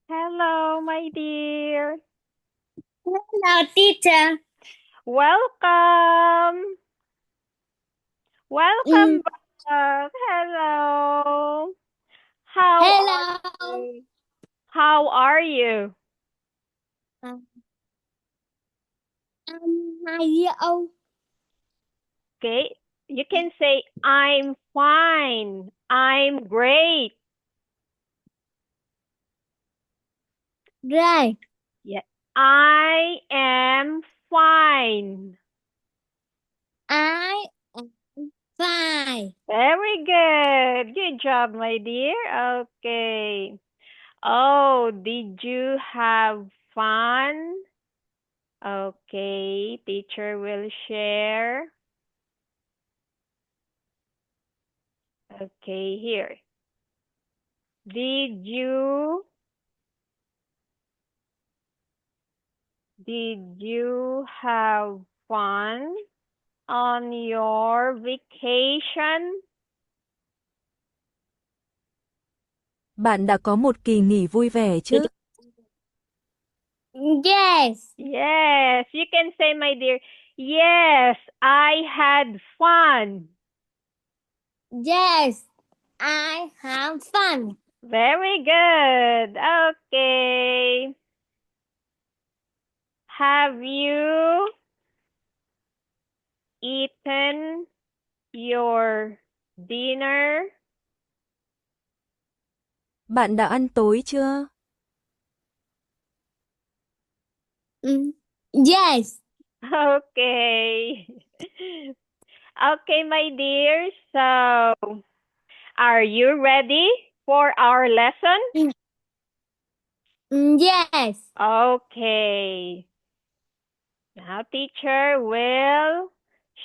Hello, my dear. Hello, teacher. Welcome. Mm, Welcome back. Hello. How are hello. you? How are you? I'm 2 years old. Okay. You can say, I'm fine. I'm great. Right. Yeah. I am fine. I am fine. Very good. Good job, my dear. Okay. Oh, did you have fun? Okay, teacher will share. Okay, here. Did you did you have fun on your vacation? Bạn đã có một kỳ nghỉ vui vẻ chứ? Yes. Yes, you can say, my dear. Yes, I had fun. Yes. I have fun. Very good. Okay. Have you eaten your dinner? Bạn đã ăn tối chưa? Yes. Okay. Okay, my dear. So, are you ready for our lesson? Yes. Okay. Now, teacher will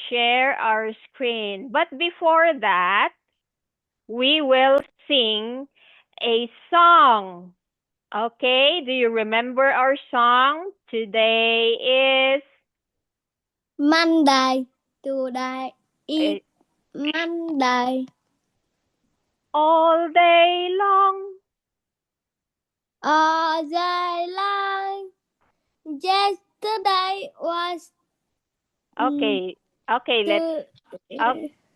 share our screen. But before that, we will sing a song. Okay, do you remember our song? Today is Monday. Today is uh, Monday. all day long. All day long. Yesterday was Okay, okay, to,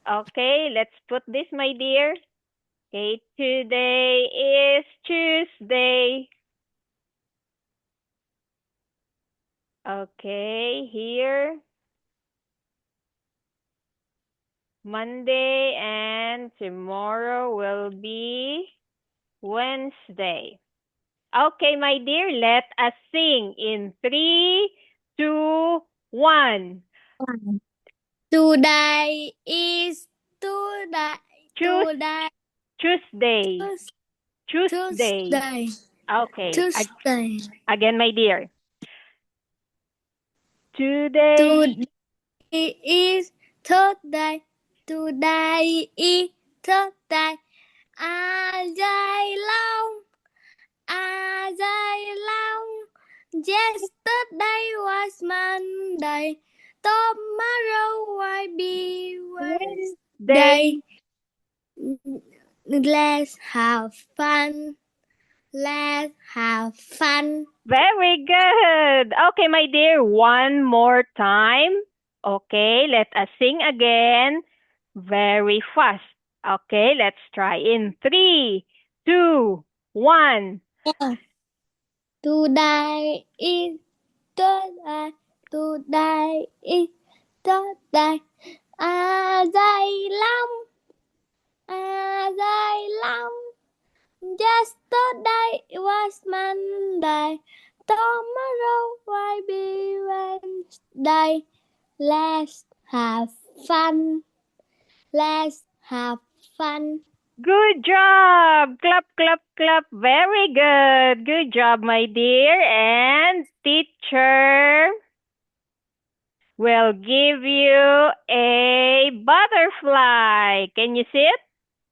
okay, let's put this, my dear. Okay, today is Tuesday. Okay, here. Monday and tomorrow will be Wednesday. Okay, my dear, let us sing in 3, 2, 1. Today is today. Choose Today Tuesday. Tues- Tuesday. Tuesday. Okay, Tuesday. again, my dear. Today. Today is Thursday. Today is Thursday. A day long. A day long. Yesterday was Monday. Tomorrow will be Day. Wednesday. Let's have fun. Let's have fun. Very good. Okay, my dear, one more time. Okay, let us sing again very fast. Okay, let's try in 3, 2, 1. Today is Thursday. Today is Thursday. A day long. A day long. Yesterday was Monday. Tomorrow will be Wednesday. Let's have fun. Let's have fun. Good job. Clap, clap, clap. Very good. Good job, my dear. And teacher will give you a butterfly. Can you see it?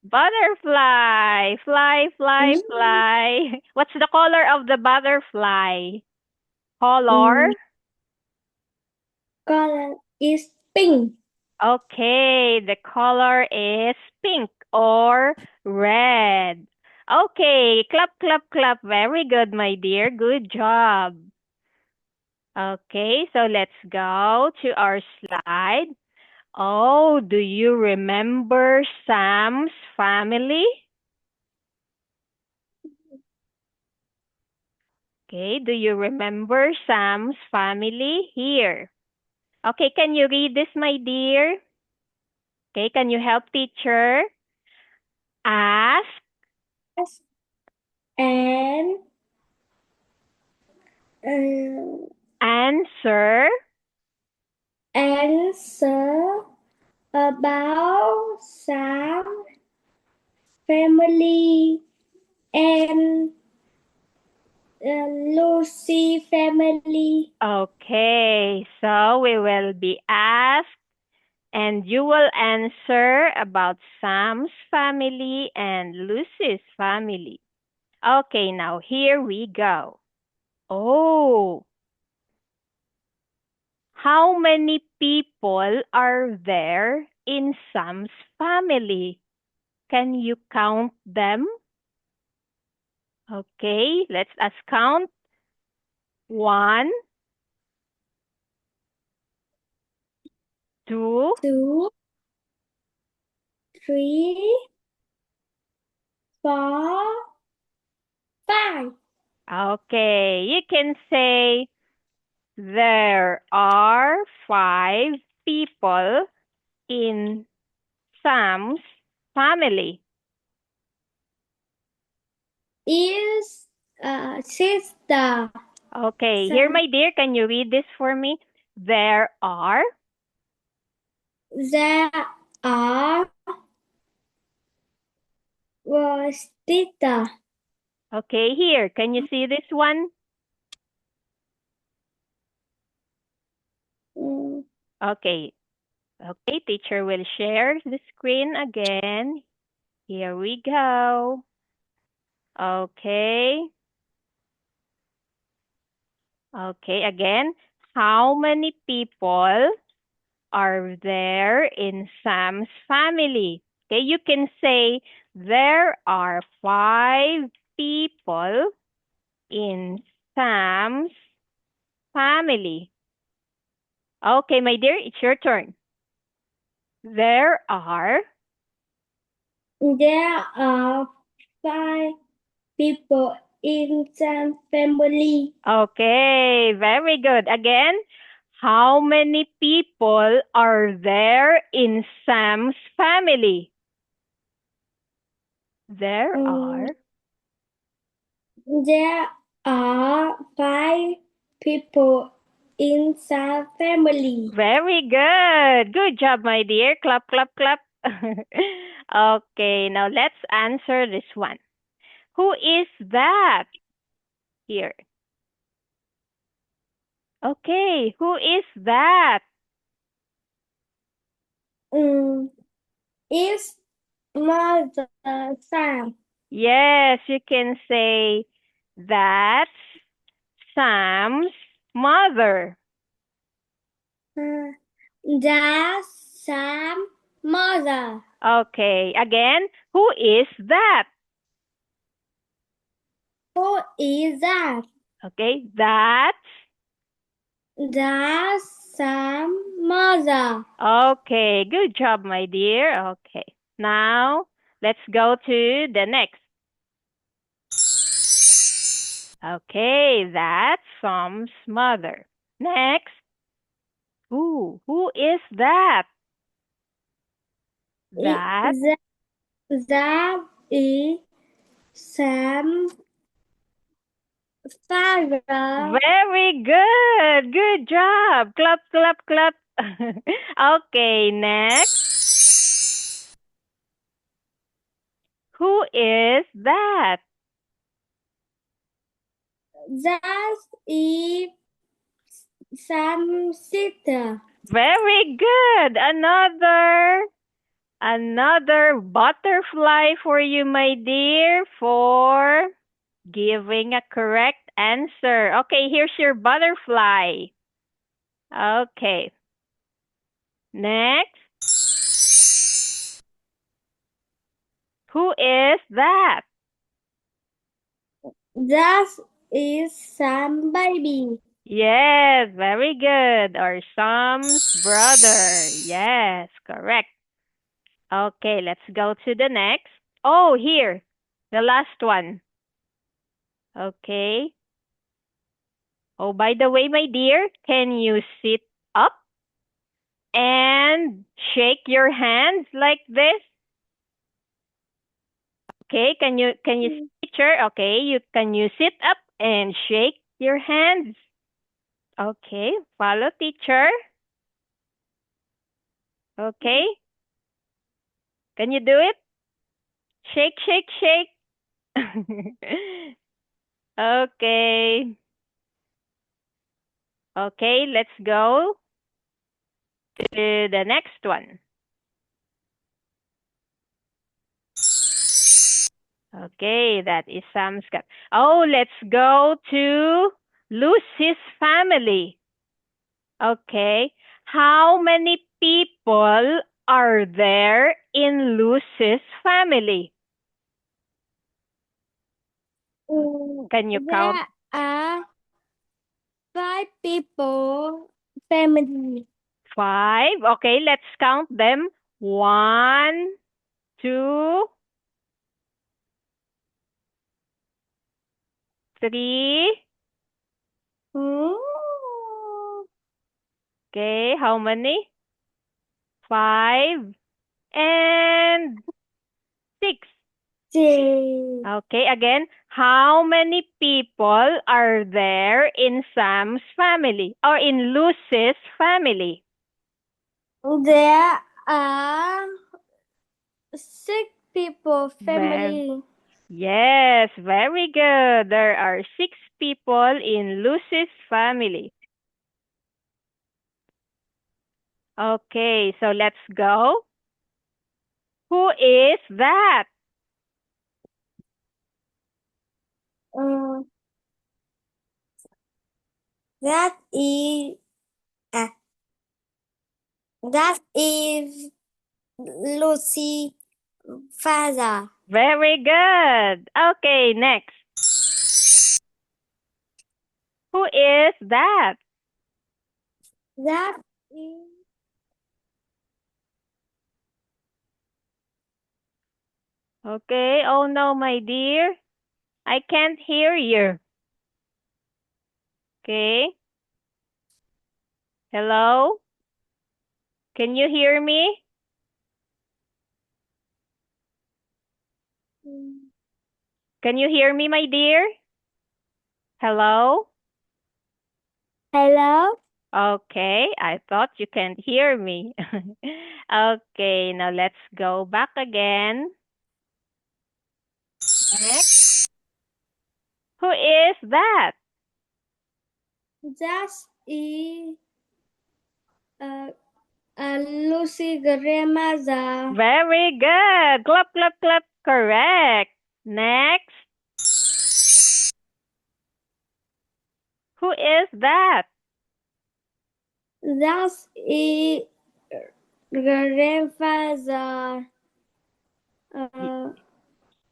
Butterfly. Fly, fly, fly. What's the color of the butterfly? Color? Color is pink. Okay, the color is pink or red. Okay, clap, clap, clap. Very good, my dear. Good job. Okay, so let's go to our slide. Oh, do you remember Sam's family? Okay, do you remember Sam's family? Here. Okay, can you read this, my dear? Okay, can you help teacher? Ask, And uh, answer, answer about some family and Lucy family. Okay, so we will be asked and you will answer about Sam's family and Lucy's family. Okay, now here we go. Oh, how many people are there in Sam's family? Can you count them? Okay, let's count. 1, 2, 2, 3, 4, 5. okay, you can say there are 5 people in Sam's family. Is sister. Okay, here, my dear, can you read this for me? There are There are sister. okay, here, can you see this one? Mm, Okay, okay, teacher will share the screen again. Here we go. Okay, okay, again, how many people are there in Sam's family? Okay, you can say there are 5 people in Sam's family. Okay, my dear, it's your turn. There are There are 5 people in some family. okay, very good. Again, how many people are there in Sam's family? There are. There are 5 people in some family. Very good. Good job, my dear. Clap, clap, clap. Okay, now let's answer this one. Who is that? Here. Okay, who is that? Is Mother Sam. Yes, you can say that's Sam's mother. That's Sam mother. Okay, again, who is that? Who is that? Okay, that's Sam mother. okay. Good job, my dear. Okay, now let's go to the next. Okay, that's Sam's mother. Next, who is that? That That is Sam father. very good. Good job. Clap, clap, clap. Okay, next. Who is that? That is Sam sister. Very good. Another butterfly for you, my dear, for giving a correct answer. Okay, here's your butterfly. Okay. Next. Who is that? That is Sam baby. Yes, very good. Or Sam's brother. Yes, correct. Okay, let's go to the next. Oh, here, the last one. Okay. Oh, by the way, my dear, can you sit up and shake your hands like this? Okay, can you teacher? Okay, can you sit up and shake your hands? Okay, follow teacher. Okay, can you do it? Shake, shake, shake. Okay. Okay, let's go to the next one. Okay, that is Sam's cat. Oh, let's go to Lucy's family. Okay. How many people are there in Lucy's family? Can you count? There are 5 people family. 5. Okay, let's count them. 1, 2, 3. Hmm. Okay, how many? 5 and 6. Okay, again, how many people are there in Sam's family or in Lucy's family? There are 6 people family. Yes, very good. There are 6 people in Lucy's family. Okay, so let's go. Who is that? Uh, that is that is Lucy father. Very good. Okay, next. Who is that? That is Okay, oh no, my dear. I can't hear you. Okay. Hello? Can you hear me? Can you hear me, my dear? Hello? hello. Okay, I thought you can't hear me. Okay, now let's go back again. Next. Who is that? That is Lucy grandmother. Very good. Clap, clap, clap. Correct. Next. Who is that? That is grandfather.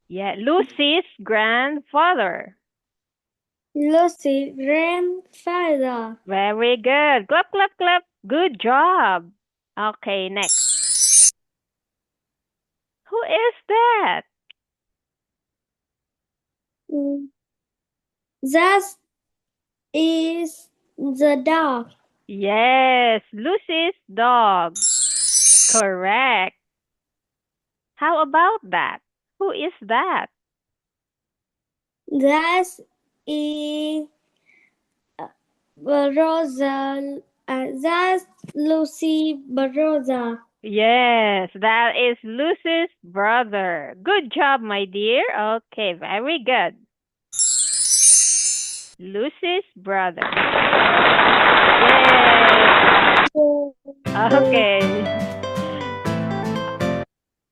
Yeah, Lucy's grandfather. Lucy grandfather. Very good. Clap, clap, clap. Good job. Okay, next. Who is that? That is the dog. Yes, Lucy's dog. Correct. How about that? Who is that? That is Rosa. That's Lucy Rosa. Yes, that is Lucy's brother. Good job, my dear. Okay, very good. Lucy's brother. Yay! Okay.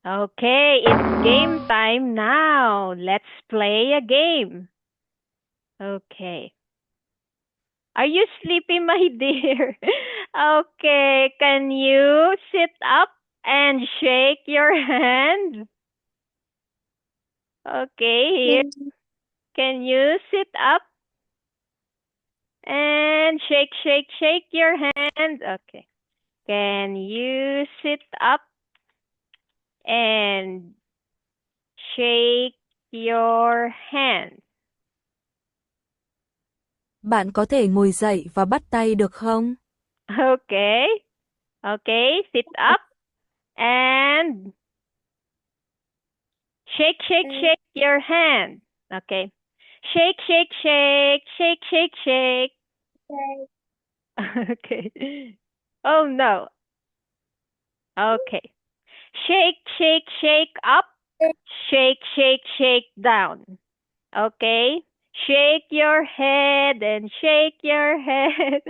Okay, it's game time now. Let's play a game. Okay. Are you sleepy, my dear? Okay, can you sit up and shake your hand? Okay, here. Can you sit up and shake your hand? Okay. Can you sit up and shake your hand? Bạn có thể ngồi dậy và bắt tay được không? Okay. Okay, sit up and shake your hand. Okay. Shake. Okay. Oh no. Okay. Shake up. Shake down. Okay. Shake your head and shake your head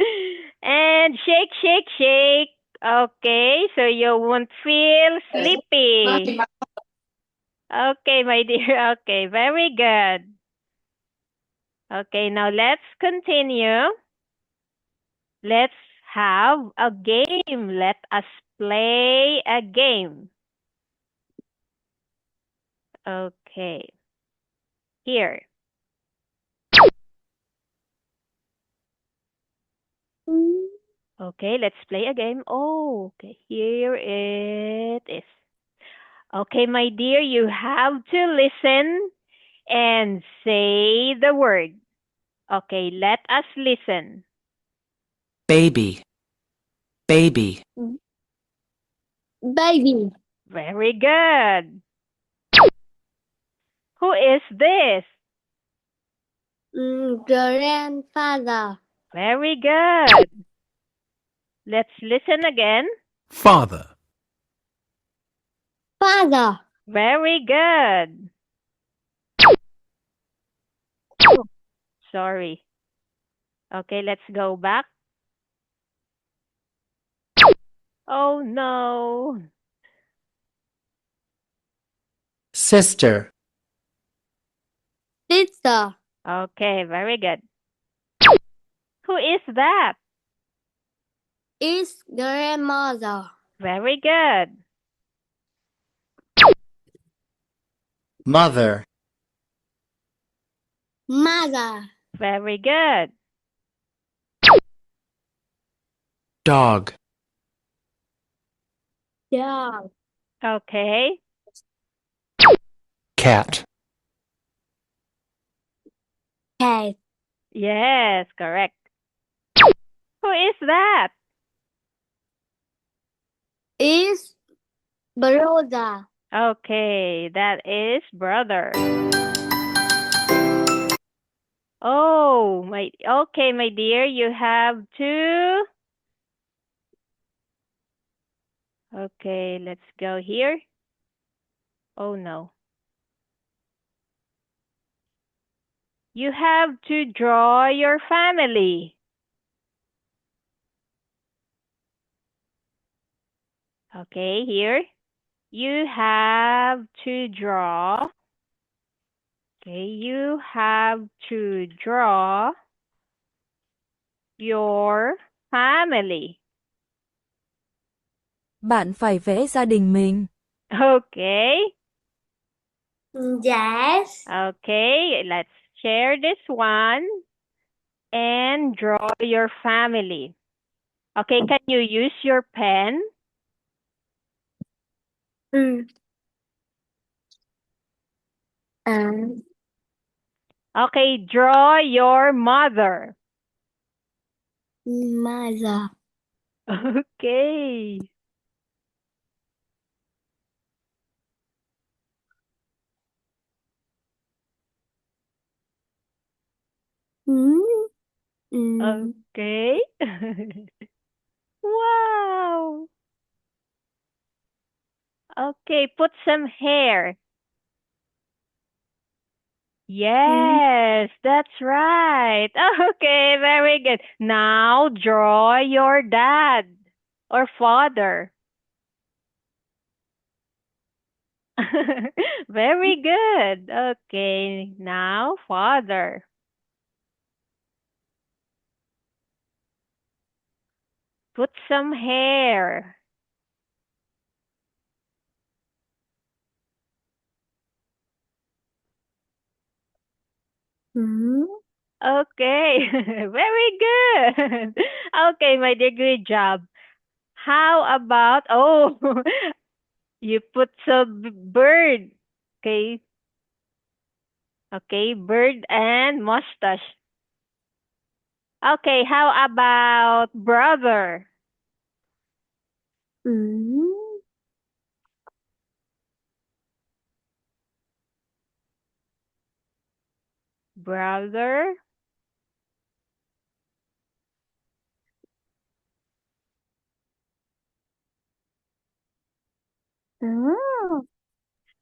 and shake. Okay, so you won't feel sleepy. Okay, my dear. Okay, very good. Okay, now let's continue. Let's have a game. Let us play a game. Okay. Here. Okay, let's play a game. Oh, okay. Here it is. Okay, my dear, you have to listen and say the word. Okay, let us listen. Baby. Baby. Baby. Very good. Who is this? Grandfather. Very good. Let's listen again. Father. Father. Very good. Sorry. Okay, let's go back. Oh no. Sister. Sister. Okay, very good. Who is that? Is grandmother. Very good. Mother. Mother. Very good. Dog. Dog. Okay. Cat. Cat. Yes, correct. Who is that? Is brother. Okay, that is brother. Oh, okay, my dear, you have to. Okay, let's go here. Oh no. You have to draw your family. Okay, here. You have to draw. Okay, you have to draw your family. Bạn phải vẽ gia đình mình. Okay. Yes. Okay, let's share this one and draw your family. Okay, can you use your pen? Okay, draw your mother. Mother. Okay. Okay. Wow. Okay, put some hair. Yes, that's right. Okay, very good. Now draw your dad or father. Very good. Okay, now father. Put some hair. Mm. Okay, very good. Okay, my dear, good job. How about, oh, you put some bird. Okay, okay, bird and mustache. Okay, how about brother? Mm. Brother. Oh.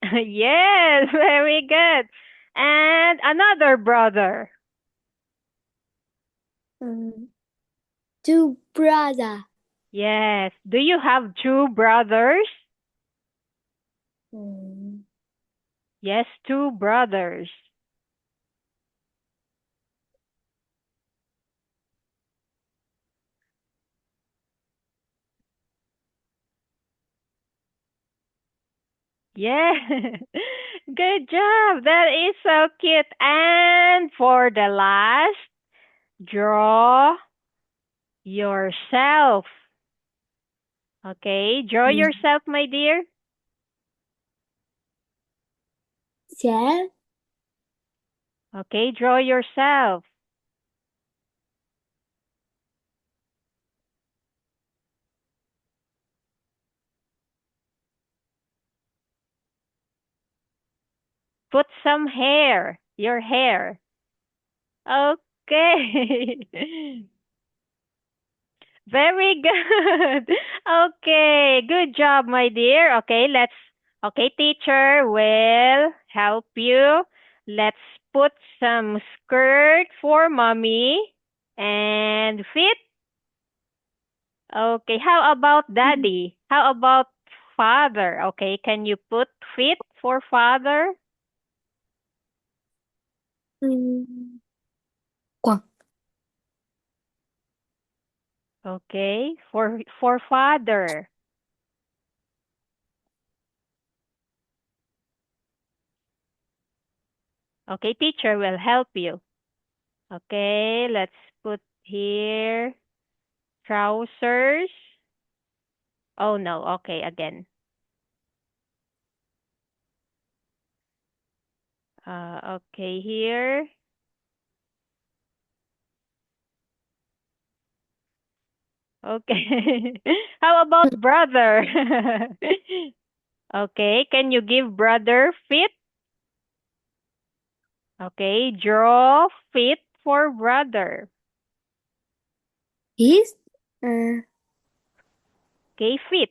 Yes, very good. And another brother. Mm. Two brother. Yes. Do you have two brothers? Mm. Yes, two brothers. Yeah. Good job. That is so cute. And for the last, draw yourself. Okay, draw Mm. yourself, my dear. Yeah. Okay, draw yourself. Put some hair, your hair. Okay. Very good. Okay, good job, my dear. Okay, teacher will help you. Let's put some skirt for mommy and fit. Okay, how about daddy? How about father? Okay, can you put fit for father? Mm. Quần. Okay, for father. Okay, teacher will help you. Okay, let's put here trousers. Oh no, okay, again. Okay, here. Okay. How about brother? Okay, can you give brother fit? Okay, draw fit for brother. His. Uh, Okay, fit.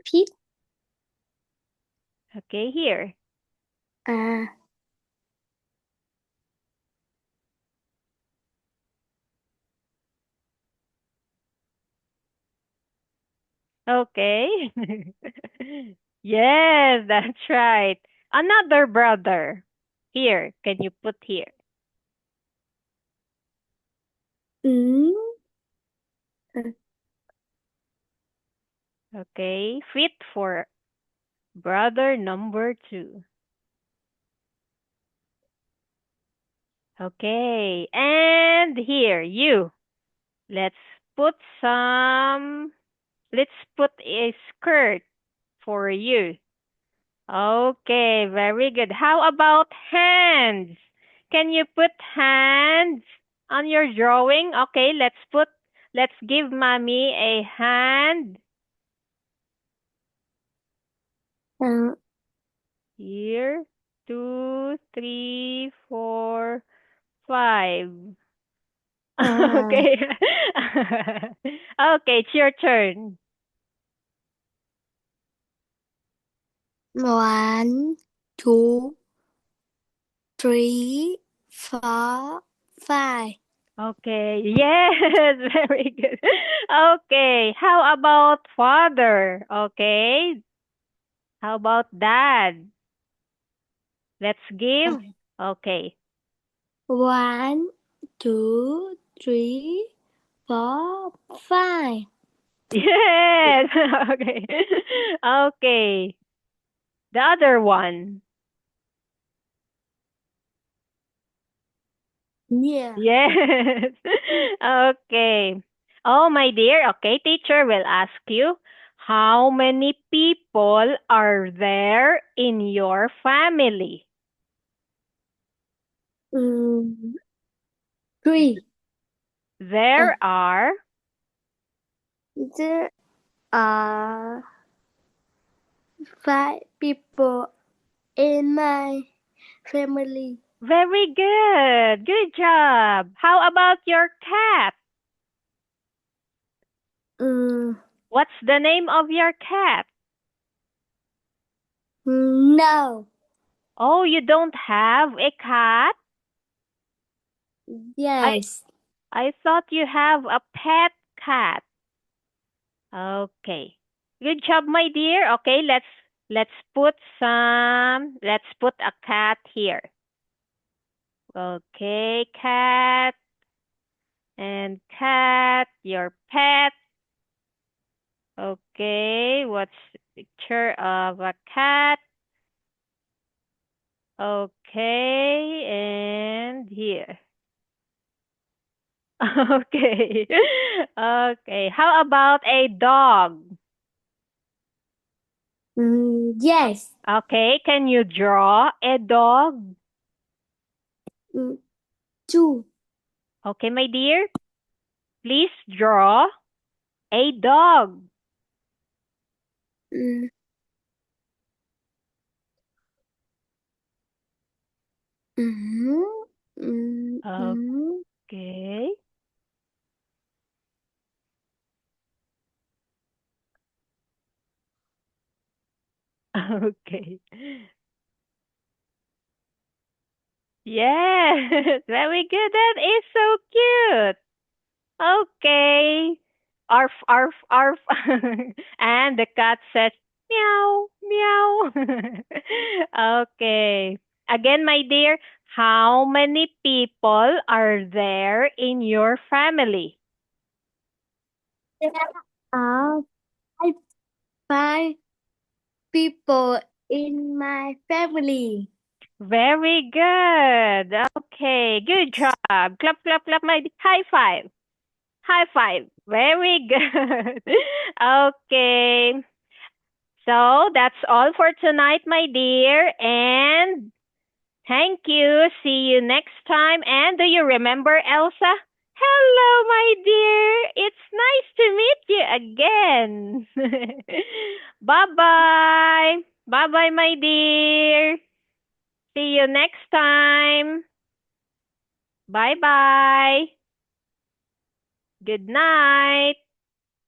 Pit. Okay, here. À. Okay. Yes, that's right. Another brother. Here, can you put here? Ừ. À. Okay, fit for brother number two. Okay, and here, you. Let's put some, let's put a skirt for you. Okay, very good. How about hands? Can you put hands on your drawing? Okay, let's give mommy a hand. À. Here, two, three, four, five. À. Okay. Okay, it's your turn. 1, 2, 3, 4, 5. Okay, yes, very good. Okay, how about father? Okay, how about dad? Let's give. Okay. 1, 2, 3, 4, 5. Yes. Okay. Okay. The other one. Yeah. Yes. Okay. Oh, my dear. Okay, teacher will ask you, how many people are there in your family? Mm, 3. There are. There are 5 people in my family. Very good. Good job. How about your cat? Mm, What's the name of your cat? no. Oh, you don't have a cat? Yes. I thought you have a pet cat. Okay. Good job, my dear. Okay, let's put a cat here. Okay, cat and cat, your pet. Okay, what's the picture of a cat? Okay, and here. Okay. Okay. How about a dog? Yes. Okay, can you draw a dog? Mm, 2. Okay, my dear, please draw a dog. Mm, mhm, mm, mm. Okay. Okay. Yes, very good. That is so cute. Okay. Arf, arf, arf. And the cat says, meow, meow. Okay. Again, my dear, how many people are there in your family? There are 5 people in my family. Very good. Okay, good job. Clap, clap, clap, my high five. High five. Very good. Okay. So that's all for tonight, my dear. And thank you. See you next time. And do you remember Elsa? Hello, my dear. It's nice to meet you again. Bye bye. Bye bye, my dear. See you next time. Bye bye. Good night.